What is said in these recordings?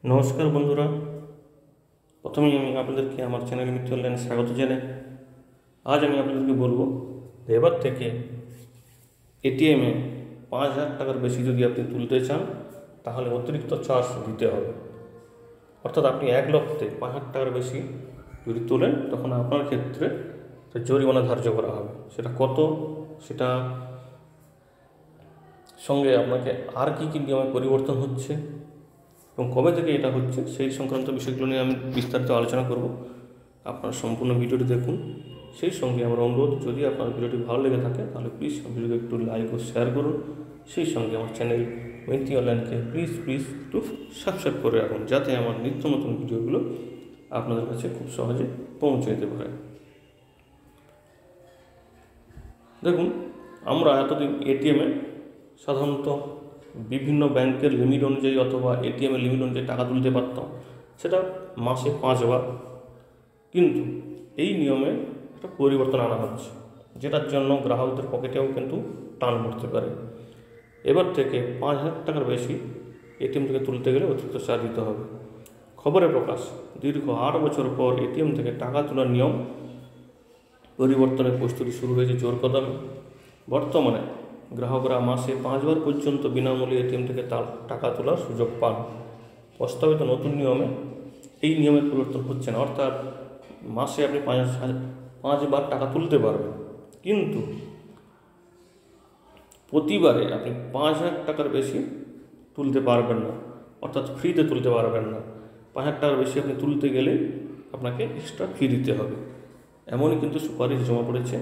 নমস্কার বন্ধুরা, প্রথমেই আমি আপনাদেরকে আমার চ্যানেল মিউচুয়াল লাইনে স্বাগত জানাই। আজ আমি আপনাদেরকে বলবো এবার থেকে এটিএমে 5,000 টাকার বেশি যদি আপনি তুলতে চান তাহলে অতিরিক্ত চার্জ দিতে হবে। অর্থাৎ আপনি 1 লক্ষতে 5,000 টাকার বেশি যদি তোলেন তখন আপনার ক্ষেত্রে জরিমানা ধার্য করা হবে। সেটা কত, সেটা সঙ্গে আপনাকে আর কী কী নিয়মে পরিবর্তন হচ্ছে এবং কবে থেকে এটা হচ্ছে সেই সংক্রান্ত বিষয়গুলো নিয়ে আমি বিস্তারিত আলোচনা করব। আপনার সম্পূর্ণ ভিডিওটি দেখুন। সেই সঙ্গে আমার অনুরোধ, যদি আপনার ভিডিওটি ভালো লেগে থাকে তাহলে প্লিজ ভিডিওকে একটু লাইক ও শেয়ার করুন। সেই সঙ্গে আমার চ্যানেল মেন্টি অনলাইনকে প্লিজ একটু সাবস্ক্রাইব করে রাখুন, যাতে আমার নিত্য নতুন ভিডিওগুলো আপনাদের কাছে খুব সহজে পৌঁছে যেতে পারে। দেখুন, আমরা এতদিন এটিএমে সাধারণত বিভিন্ন ব্যাংকের লিমিট অনুযায়ী অথবা এটিএমের লিমিট অনুযায়ী টাকা তুলতে পারতাম, সেটা মাসে 5 বার। কিন্তু এই নিয়মে একটা পরিবর্তন আনা হচ্ছে, যেটার জন্য গ্রাহকদের পকেটেও কিন্তু টান পড়তে পারে। এবার থেকে 5,000 টাকার বেশি এটিএম থেকে তুলতে গেলে অতিরিক্ত চার্জ দিতে হবে। খবরে প্রকাশ, দীর্ঘ 8 বছর পর এটিএম থেকে টাকা তোলার নিয়ম পরিবর্তনের প্রস্তুতি শুরু হয়েছে জোর কদমে। বর্তমানে গ্রাহকরা মাসে 5 বার পর্যন্ত বিনামূল্যে এটিএম থেকে টাকা তোলার সুযোগ পান। প্রস্তাবিত নতুন নিয়মে এই নিয়মের পরিবর্তন হচ্ছে না, অর্থাৎ মাসে আপনি 5 বার টাকা তুলতে পারবেন, কিন্তু প্রতিবারে আপনি 5,000 টাকার বেশি তুলতে পারবেন না, অর্থাৎ ফ্রিতে তুলতে পারবেন না। 5,000 টাকার বেশি আপনি তুলতে গেলে আপনাকে এক্সট্রা ফি দিতে হবে। এমনই কিন্তু সুপারিশ জমা পড়েছে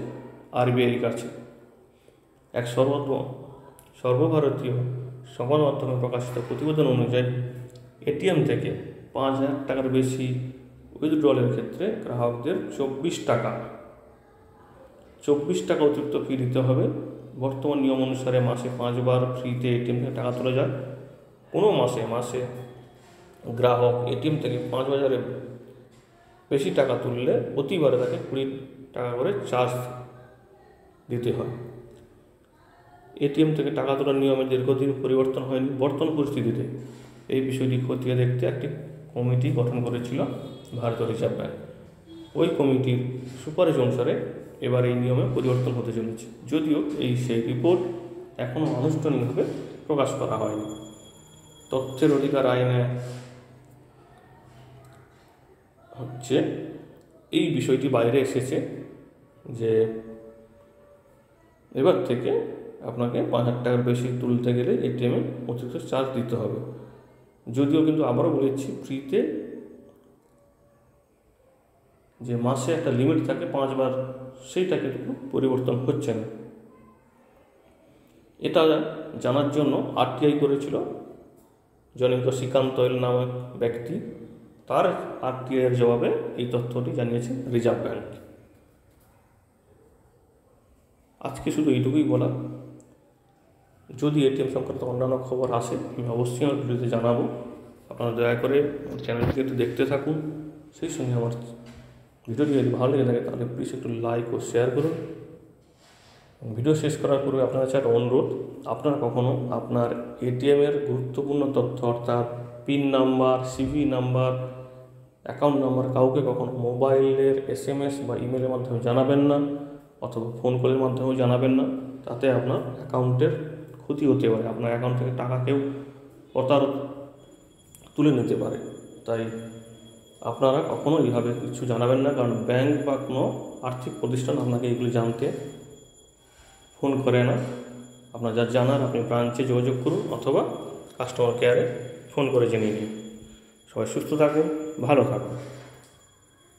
আরবিআইয়ের কাছে। এক সর্বভারতীয় সংবাদ মাধ্যমে প্রকাশিত প্রতিবেদন অনুযায়ী এটিএম থেকে 5,000 টাকার বেশি উইথড্রলের ক্ষেত্রে গ্রাহকদের 24 টাকা অতিরিক্ত ফি দিতে হবে। বর্তমান নিয়ম অনুসারে মাসে 5 বার ফ্রিতে এটিএম থেকে টাকা তোলা যায়। কোনো মাসে গ্রাহক এটিএম থেকে 5,000-এর বেশি টাকা তুললে প্রতিবারে তাকে 20 টাকা করে চার্জ দিতে হয়। এটিএম থেকে টাকা তোলার নিয়মে দীর্ঘদিন পরিবর্তন হয়নি। বর্তমান পরিস্থিতিতে এই বিষয়টি খতিয়ে দেখতে একটি কমিটি গঠন করেছিল ভারতীয় রিজার্ভ ব্যাংক। ওই কমিটির সুপারিশ অনুসারে এবার এই নিয়মে পরিবর্তন হতে চলেছে, যদিও সেই রিপোর্ট এখনও আনুষ্ঠানিকভাবে প্রকাশ করা হয়নি। তথ্যের অধিকার আইনে এই বিষয়টি বাইরে এসেছে যে এবার থেকে আপনাকে 5,000 টাকার বেশি তুলতে গেলে এটিএমে অতিরিক্ত চার্জ দিতে হবে। যদিও কিন্তু আবারও বলেছি, ফ্রিতে যে মাসে একটা লিমিট থাকে 5 বার, সেইটা কিন্তু পরিবর্তন হচ্ছে না। এটা জানার জন্য আরটিআই করেছিল জনৈক শ্রীকান্ত এল নামক ব্যক্তি। তার আরটিআইয়ের জবাবে এই তথ্যটি জানিয়েছে রিজার্ভ ব্যাংক। আজকে শুধু এইটুকুই বলা। যদি এটিএম সংক্রান্ত অন্যান্য খবর আসে আমি অবশ্যই আমার ভিডিওতে জানাবো। আপনারা দয়া করে চ্যানেলটিকে একটু দেখতে থাকুন। সেই সঙ্গে আমার ভিডিওটি যদি ভালো লেগে থাকে তাহলে প্লিজ একটু লাইক ও শেয়ার করুন। ভিডিও শেষ করার পূর্বে আপনার কাছে একটা অনুরোধ, আপনারা কখনও আপনার এটিএমের গুরুত্বপূর্ণ তথ্য অর্থাৎ pin number, CV number, account number কাউকে কখনো মোবাইলের SMS বা ইমেলের মাধ্যমে জানাবেন না, অথবা ফোন কলের মাধ্যমেও জানাবেন না। তাতে আপনার অ্যাকাউন্টের ক্ষতি হতে পারে, আপনার অ্যাকাউন্ট থেকে টাকা কেউ তুলে নিতে পারে। তাই আপনারা কখনো এইভাবে কিছু জানাবেন না, কারণ ব্যাংক বা কোনো আর্থিক প্রতিষ্ঠান আপনাকে এগুলি জানতে ফোন করে না। আপনার যা জানার আপনি ব্রাঞ্চে যোগাযোগ করুন অথবা কাস্টমার কেয়ারে ফোন করে জেনে নিন। সবাই সুস্থ থাকুন, ভালো থাকুন।